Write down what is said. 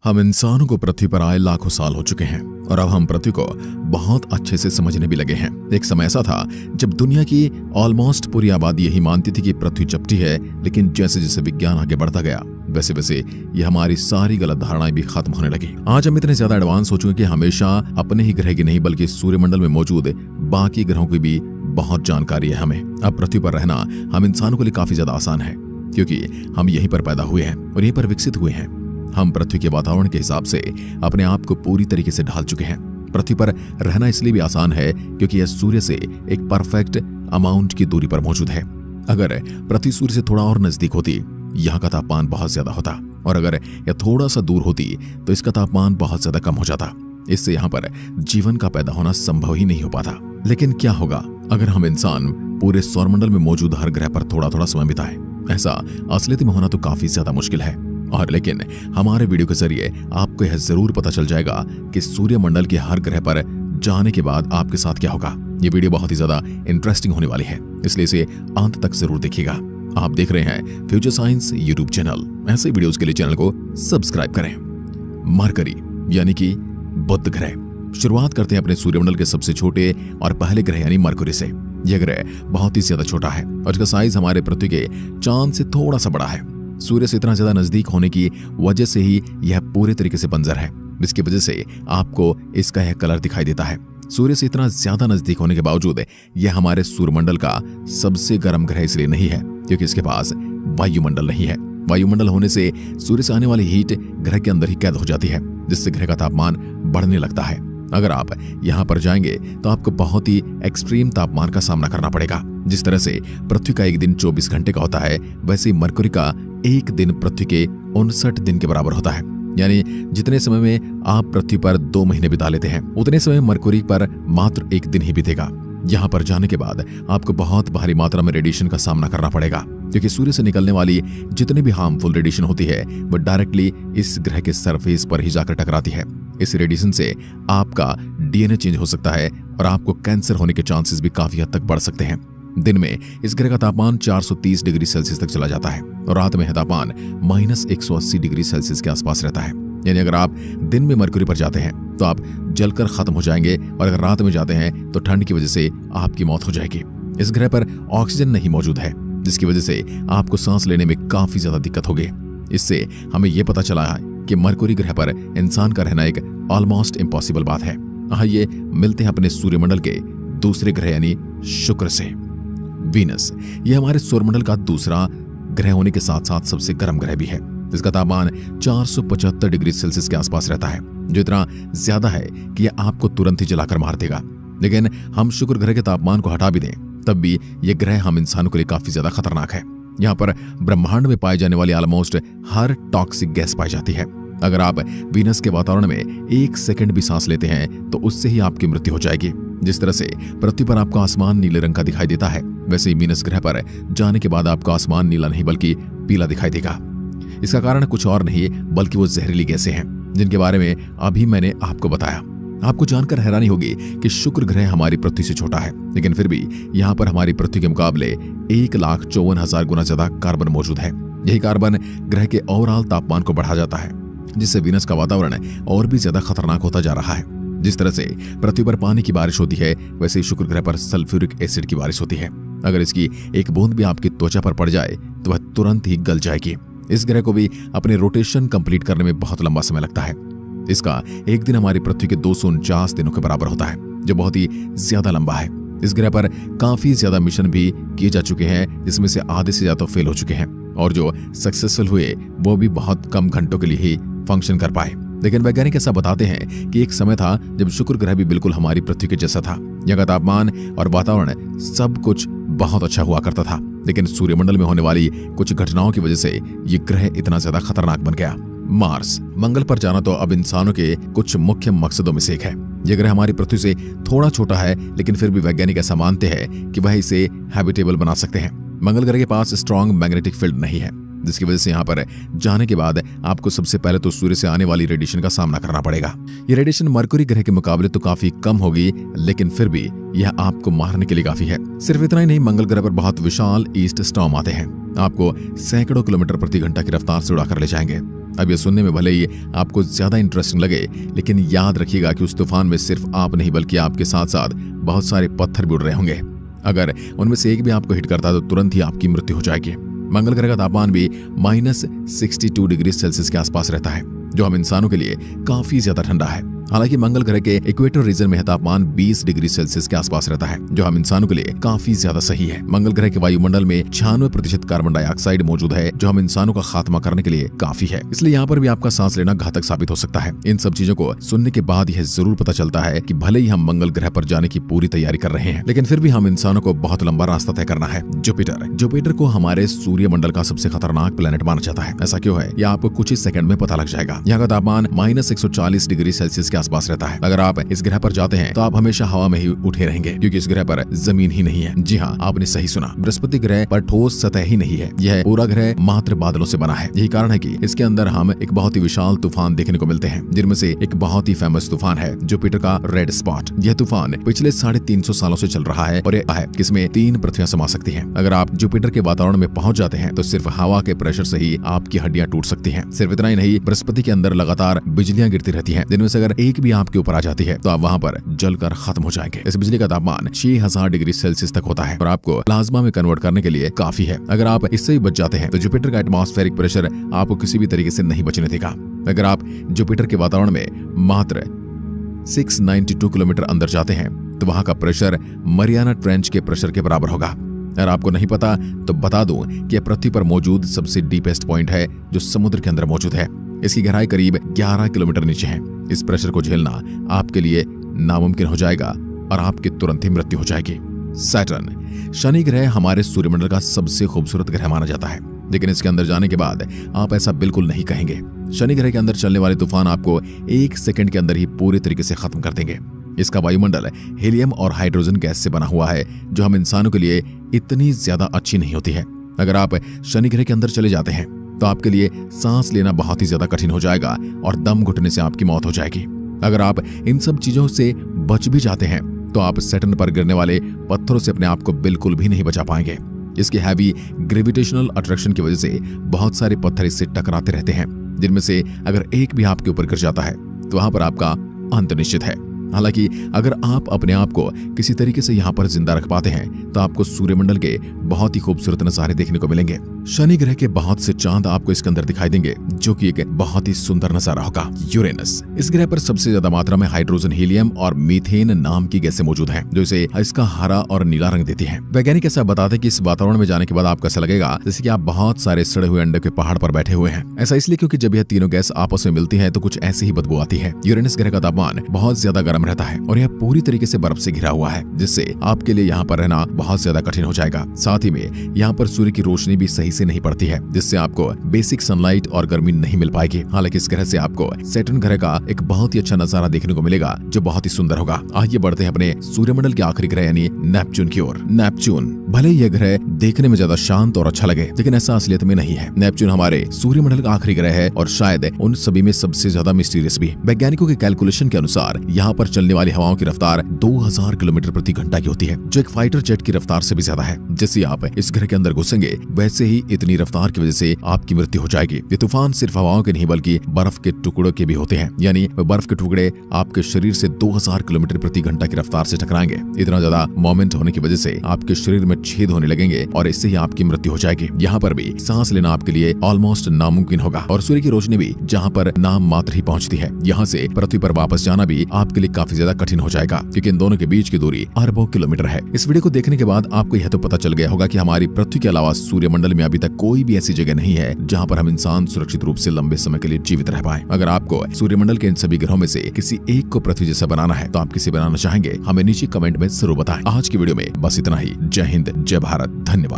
हम इंसानों को पृथ्वी पर आए लाखों साल हो चुके हैं और अब हम पृथ्वी को बहुत अच्छे से समझने भी लगे हैं। एक समय ऐसा था जब दुनिया की ऑलमोस्ट पूरी आबादी यही मानती थी कि पृथ्वी चपटी है, लेकिन जैसे जैसे विज्ञान आगे बढ़ता गया वैसे वैसे ये हमारी सारी गलत धारणाएं भी खत्म होने लगी। आज हम इतने ज्यादा एडवांस हो चुके कि हमेशा अपने ही ग्रह की नहीं बल्कि सूर्यमंडल में मौजूद बाकी ग्रहों की भी बहुत जानकारी है हमें। अब पृथ्वी पर रहना हम इंसानों के लिए काफी ज्यादा आसान है, क्योंकि हम यहीं पर पैदा हुए हैं और यहीं पर विकसित हुए हैं। हम पृथ्वी के वातावरण के हिसाब से अपने आप को पूरी तरीके से ढाल चुके हैं। पृथ्वी पर रहना इसलिए भी आसान है क्योंकि यह सूर्य से एक परफेक्ट अमाउंट की दूरी पर मौजूद है। अगर पृथ्वी सूर्य से थोड़ा और नजदीक होती, यहाँ का तापमान बहुत ज्यादा होता, और अगर यह थोड़ा सा दूर होती तो इसका तापमान बहुत ज्यादा कम हो जाता। इससे यहाँ पर जीवन का पैदा होना संभव ही नहीं हो पाता। लेकिन क्या होगा अगर हम इंसान पूरे सौरमंडल में मौजूद हर ग्रह पर थोड़ा थोड़ा समय बिताए? ऐसा असलियत में होना तो काफी ज्यादा मुश्किल है, और लेकिन हमारे वीडियो के जरिए आपको यह जरूर पता चल जाएगा कि सूर्यमंडल के हर ग्रह पर जाने के बाद आपके साथ क्या होगा। ये वीडियो बहुत ही ज्यादा इंटरेस्टिंग होने वाली है, इसलिए इसे अंत तक जरूर देखिएगा। आप देख रहे हैं फ्यूचर साइंस यूट्यूब चैनल। ऐसे वीडियोस के लिए चैनल को सब्सक्राइब करें। मरकरी यानी कि बुध ग्रह। शुरुआत करते हैं अपने सूर्यमंडल के सबसे छोटे और पहले ग्रह यानी मरकरी से। यह ग्रह बहुत ही ज्यादा छोटा है और इसका साइज हमारे पृथ्वी के चांद से थोड़ा सा बड़ा है। सूर्य से इतना ज्यादा नजदीक होने की वजह से ही यह पूरे तरीके से बंजर है, जिसकी वजह से आपको इसका यह कलर दिखाई देता है। सूर्य से इतना ज्यादा नजदीक होने के बावजूद यह हमारे सूर्यमंडल का सबसे गर्म ग्रह इसलिए नहीं है क्योंकि इसके पास वायुमंडल नहीं है। वायुमंडल होने से सूर्य से आने वाली हीट ग्रह के अंदर ही कैद हो जाती है, जिससे ग्रह का तापमान बढ़ने लगता है। अगर आप यहाँ पर जाएंगे तो आपको बहुत ही एक्सट्रीम तापमान का सामना करना पड़ेगा। जिस तरह से पृथ्वी का एक दिन 24 घंटे का होता है, वैसे ही मरकरी का एक दिन पृथ्वी के 59 दिन के बराबर होता है। यानी जितने समय में आप पृथ्वी पर 2 महीने बिता लेते हैं, उतने समय मरकरी पर मात्र एक दिन ही बीतेगा। यहाँ पर जाने के बाद आपको बहुत भारी मात्रा में रेडिएशन का सामना करना पड़ेगा, क्योंकि सूर्य से निकलने वाली जितनी भी हार्मफुल रेडिएशन होती है वो डायरेक्टली इस ग्रह के सरफेस पर ही जाकर टकराती है। इस रेडिएशन से आपका डीएनए चेंज हो सकता है और आपको कैंसर होने के चांसेस भी काफी हद तक बढ़ सकते हैं। दिन में इस ग्रह का तापमान 430 डिग्री सेल्सियस तक चला जाता है और रात में तापमान -180 डिग्री सेल्सियस के आसपास रहता है। यानी अगर आप दिन में मरकरी पर जाते हैं तो आप जलकर खत्म हो जाएंगे, और अगर रात में जाते हैं तो ठंड की वजह से आपकी मौत हो जाएगी। इस ग्रह पर ऑक्सीजन नहीं मौजूद है, जिसकी वजह से आपको सांस लेने में काफी ज्यादा दिक्कत होगी। इससे हमें यह पता चला है कि मरकरी ग्रह पर इंसान का रहना एक ऑलमोस्ट इम्पॉसिबल बात है। आइए मिलते हैं अपने सूर्यमंडल के दूसरे ग्रह यानी शुक्र से। वीनस यह हमारे सौरमंडल का दूसरा ग्रह होने के साथ साथ सबसे गर्म ग्रह भी है। इसका तापमान 475 डिग्री सेल्सियस के आसपास रहता है, जो इतना ज्यादा है कि यह आपको तुरंत ही जलाकर मार देगा। लेकिन हम शुक्र ग्रह के तापमान को हटा भी दें तब भी यह ग्रह हम इंसानों के लिए काफी ज्यादा खतरनाक है। यहाँ पर ब्रह्मांड में पाई जाने वाली ऑलमोस्ट हर टॉक्सिक गैस पाई जाती है। अगर आप वीनस के वातावरण में 1 सेकंड भी सांस लेते हैं तो उससे ही आपकी मृत्यु हो जाएगी। जिस तरह से पृथ्वी पर आपको आसमान नीले रंग का दिखाई देता है, वैसे ही वीनस ग्रह पर जाने के बाद आपको आसमान नीला नहीं बल्कि पीला दिखाई देगा। इसका कारण कुछ और नहीं बल्कि वो जहरीली गैसें हैं, जिनके बारे में अभी मैंने आपको बताया। आपको जानकर हैरानी होगी कि शुक्र ग्रह हमारी पृथ्वी से छोटा है, लेकिन फिर भी यहाँ पर हमारी पृथ्वी के मुकाबले 1,54,000 गुना ज्यादा कार्बन मौजूद है। यही कार्बन ग्रह के ओवरऑल तापमान को बढ़ा जाता है, जिससे वीनस का वातावरण और भी ज्यादा खतरनाक होता जा रहा है। जिस तरह से पृथ्वी पर पानी की बारिश होती है, वैसे ही शुक्र ग्रह पर सल्फ्यूरिक एसिड की बारिश होती है। अगर इसकी एक बूंद भी आपकी त्वचा पर पड़ जाए तो वह तुरंत ही गल जाएगी। इस ग्रह को भी अपने रोटेशन कंप्लीट करने में बहुत लंबा समय लगता है। इसका एक दिन हमारी पृथ्वी के 249 दिनों के बराबर होता है, जो बहुत ही ज्यादा लंबा है। इस ग्रह पर काफी ज्यादा मिशन भी किए जा चुके हैं, जिसमें से आधे से ज्यादा फेल हो चुके हैं, और जो सक्सेसफुल हुए वो भी बहुत कम घंटों के लिए ही फंक्शन कर पाए। लेकिन वैज्ञानिक ऐसा बताते हैं कि एक समय था जब शुक्र ग्रह भी बिल्कुल हमारी पृथ्वी के जैसा था। यहाँ का तापमान और वातावरण सब कुछ बहुत अच्छा हुआ करता था, लेकिन सूर्यमंडल में होने वाली कुछ घटनाओं की वजह से ये ग्रह इतना ज्यादा खतरनाक बन गया। मार्स मंगल पर जाना तो अब इंसानों के कुछ मुख्य मकसदों में से एक है। यह ग्रह हमारी पृथ्वी से थोड़ा छोटा है, लेकिन फिर भी वैज्ञानिक ऐसा मानते हैं कि वह इसे हैबिटेबल बना सकते हैं। मंगल ग्रह के पास स्ट्रॉन्ग मैग्नेटिक फील्ड नहीं है, जिसकी वजह से यहाँ पर जाने के बाद आपको सबसे पहले तो सूर्य से आने वाली रेडिएशन का सामना करना पड़ेगा। ये रेडिएशन मरकुरी ग्रह के मुकाबले तो काफी कम होगी, लेकिन फिर भी यह आपको मारने के लिए काफी है। सिर्फ इतना ही नहीं, मंगल ग्रह पर बहुत विशाल ईस्ट स्टॉर्म आते हैं, आपको सैकड़ों किलोमीटर प्रति घंटा की रफ्तार से उड़ाकर ले जाएंगे। अब ये सुनने में भले ही आपको ज्यादा इंटरेस्टिंग लगे, लेकिन याद रखिएगा कि उस तूफान में सिर्फ आप नहीं बल्कि आपके साथ साथ बहुत सारे पत्थर भी उड़ रहे होंगे। अगर उनमें से एक भी आपको हिट करता है तो तुरंत ही आपकी मृत्यु हो जाएगी। मंगल ग्रह का तापमान भी -62 डिग्री सेल्सियस के आसपास रहता है, जो हम इंसानों के लिए काफी ज्यादा ठंडा है। हालांकि मंगल ग्रह के इक्वेटर रीजन में तापमान 20 डिग्री सेल्सियस के आसपास रहता है, जो हम इंसानों के लिए काफी ज्यादा सही है। मंगल ग्रह के वायुमंडल में 96% कार्बन डाइऑक्साइड मौजूद है, जो हम इंसानों का खात्मा करने के लिए काफी है। इसलिए यहाँ पर भी आपका सांस लेना घातक साबित हो सकता है। इन सब चीजों को सुनने के बाद यह जरूर पता चलता है कि भले ही हम मंगल ग्रह पर जाने की पूरी तैयारी कर रहे हैं, लेकिन फिर भी हम इंसानों को बहुत लंबा रास्ता तय करना है। जुपिटर को हमारे सूर्यमंडल का सबसे खतरनाक प्लेनेट माना जाता है। ऐसा क्यों है, यह आपको कुछ ही सेकंड में पता लग जाएगा। यहाँ का तापमान -140 डिग्री सेल्सियस के आसपास रहता है। अगर आप इस ग्रह पर जाते हैं तो आप हमेशा हवा में ही उठे रहेंगे, क्योंकि इस ग्रह पर जमीन ही नहीं है। जी हाँ, आपने सही सुना, बृहस्पति ग्रह पर ठोस सतह ही नहीं है। यह पूरा ग्रह मात्र बादलों से बना है। यही कारण है कि इसके अंदर हम एक बहुत ही विशाल तूफान देखने को मिलते हैं, जिनमें से एक बहुत ही फेमस तूफान है जुपिटर का रेड स्पॉट। यह तूफान पिछले 350 सालों से चल रहा है और यह है किसमें 3 पृथ्वियां समा सकती हैं। अगर आप जुपिटर के वातावरण में पहुंच जाते हैं तो सिर्फ हवा के प्रेशर से ही आपकी हड्डियां टूट सकती हैं। सिर्फ इतना ही नहीं, बृहस्पति के अंदर लगातार बिजलियां गिरती रहती हैं, जिनमें से अगर एक भी आपके ऊपर आ जाती है तो आप वहां पर जलकर खत्म हो जाएंगे। इस बिजली का तापमान 6000 डिग्री सेल्सियस तक होता है और आपको प्लाज्मा में कन्वर्ट करने के लिए काफी है। अगर आप इससे ही बच जाते हैं तो जुपिटर का एटमॉस्फेरिक प्रेशर आपको किसी भी तरीके से नहीं बचने देगा। अगर आप जुपिटर के वातावरण में मात्र 692 किलोमीटर अंदर जाते हैं तो वहां का प्रेशर मरियाना ट्रेंच के प्रेशर के बराबर होगा। अगर आपको नहीं पता तो बता दूं कि यह पृथ्वी पर मौजूद सबसे डीपेस्ट पॉइंट है, जो समुद्र के अंदर मौजूद है। इसकी गहराई करीब 11 किलोमीटर नीचे है। इस प्रेशर को झेलना आपके लिए नामुमकिन हो जाएगा और आपकी तुरंत ही मृत्यु हो जाएगी। सैटर्न, शनि ग्रह हमारे सूर्यमंडल का सबसे खूबसूरत ग्रह माना जाता है, लेकिन इसके अंदर जाने के बाद आप ऐसा बिल्कुल नहीं कहेंगे। शनि ग्रह के अंदर चलने वाले तूफान आपको 1 सेकंड के अंदर ही पूरी तरीके से खत्म कर देंगे। इसका वायुमंडल हीलियम और हाइड्रोजन गैस से बना हुआ है, जो हम इंसानों के लिए इतनी ज्यादा अच्छी नहीं होती है। अगर आप शनि ग्रह के अंदर चले जाते हैं तो आपके लिए सांस लेना बहुत ही ज्यादा कठिन हो जाएगा और दम घुटने से आपकी मौत हो जाएगी। अगर आप इन सब चीजों से बच भी जाते हैं तो आप सैटर्न पर गिरने वाले पत्थरों से अपने आप को बिल्कुल भी नहीं बचा पाएंगे। इसकी हैवी ग्रेविटेशनल अट्रैक्शन की वजह से बहुत सारे पत्थर इससे टकराते रहते हैं, जिनमें से अगर एक भी आपके ऊपर गिर जाता है तो वहां पर आपका अंत निश्चित है। हालांकि अगर आप अपने आप को किसी तरीके से यहाँ पर जिंदा रख पाते हैं तो आपको सूर्यमंडल के बहुत ही खूबसूरत नजारे देखने को मिलेंगे। शनि ग्रह के बहुत से चांद आपको इसके अंदर दिखाई देंगे, जो कि एक बहुत ही सुंदर नजारा होगा। यूरेनस, इस ग्रह पर सबसे ज्यादा मात्रा में हाइड्रोजन, हीलियम और मीथेन नाम की गैसें मौजूद हैं, जो इसे इसका हरा और नीला रंग देती हैं। वैज्ञानिक ऐसा बताते हैं कि इस वातावरण में जाने के बाद आपको ऐसा लगेगा जैसे कि आप बहुत सारे सड़े हुए अंडे के पहाड़ पर बैठे हुए हैं। ऐसा इसलिए क्योंकि जब यह तीनों गैस आपस में मिलती है तो कुछ ऐसी ही बदबू आती है। यूरेनस ग्रह का तापमान बहुत ज्यादा गर्म रहता है और यह पूरी तरीके से बर्फ से घिरा हुआ है, जिससे आपके लिए यहाँ पर रहना बहुत ज्यादा कठिन हो जाएगा। साथ ही में यहाँ पर सूर्य की रोशनी भी सही से नहीं पड़ती है, जिससे आपको बेसिक सनलाइट और गर्मी नहीं मिल पाएगी। हालांकि इस ग्रह से आपको सैटर्न ग्रह का एक बहुत ही अच्छा नजारा देखने को मिलेगा, जो बहुत ही सुंदर होगा। आइए बढ़ते हैं अपने सूर्यमंडल के आखिरी ग्रह यानी नेपच्यून की ओर। नेपच्यून, भले यह ग्रह देखने में ज्यादा शांत और अच्छा लगे, लेकिन ऐसा असलियत में नहीं है। नेपच्यून हमारे सूर्यमंडल का आखिरी ग्रह है और शायद उन सभी में सबसे ज्यादा मिस्टीरियस भी। वैज्ञानिकों के कैलकुलेशन के अनुसार यहाँ पर चलने वाली हवाओं की रफ्तार 2000 किलोमीटर प्रति घंटा की होती है, जो एक फाइटर जेट की रफ्तार से भी ज्यादा है। जैसे आप इस ग्रह के अंदर घुसेंगे, वैसे ही इतनी रफ्तार की वजह से आपकी मृत्यु हो जाएगी। ये तूफान सिर्फ हवाओं के नहीं बल्कि बर्फ के टुकड़ों के भी होते हैं, यानी बर्फ के टुकड़े आपके शरीर से 2000 किलोमीटर प्रति घंटा की रफ्तार से टकराएंगे। इतना ज्यादा मोमेंट होने की वजह से आपके शरीर में छेद होने लगेंगे और इससे ही आपकी मृत्यु हो जाएगी। यहाँ पर भी सांस लेना आपके लिए ऑलमोस्ट नामुमकिन होगा और सूर्य की रोशनी भी जहाँ पर नाम मात्र ही पहुंचती है, यहाँ से पृथ्वी पर वापस जाना भी आपके लिए काफी ज्यादा कठिन हो जाएगा, क्योंकि इन दोनों के बीच की दूरी अरबों किलोमीटर है। इस वीडियो को देखने के बाद आपको यह तो पता चल गया होगा कि हमारी पृथ्वी के अलावा सूर्यमंडल में अभी तक कोई भी ऐसी जगह नहीं है जहां पर हम इंसान सुरक्षित रूप से लंबे समय के लिए जीवित रह पाए। अगर आपको सूर्यमंडल के इन सभी ग्रहों में से किसी एक को पृथ्वी जैसा बनाना है तो आप किसे बनाना चाहेंगे, हमें नीचे कमेंट में जरूर बताएं। आज की वीडियो में बस इतना ही। जय हिंद, जय भारत, धन्यवाद।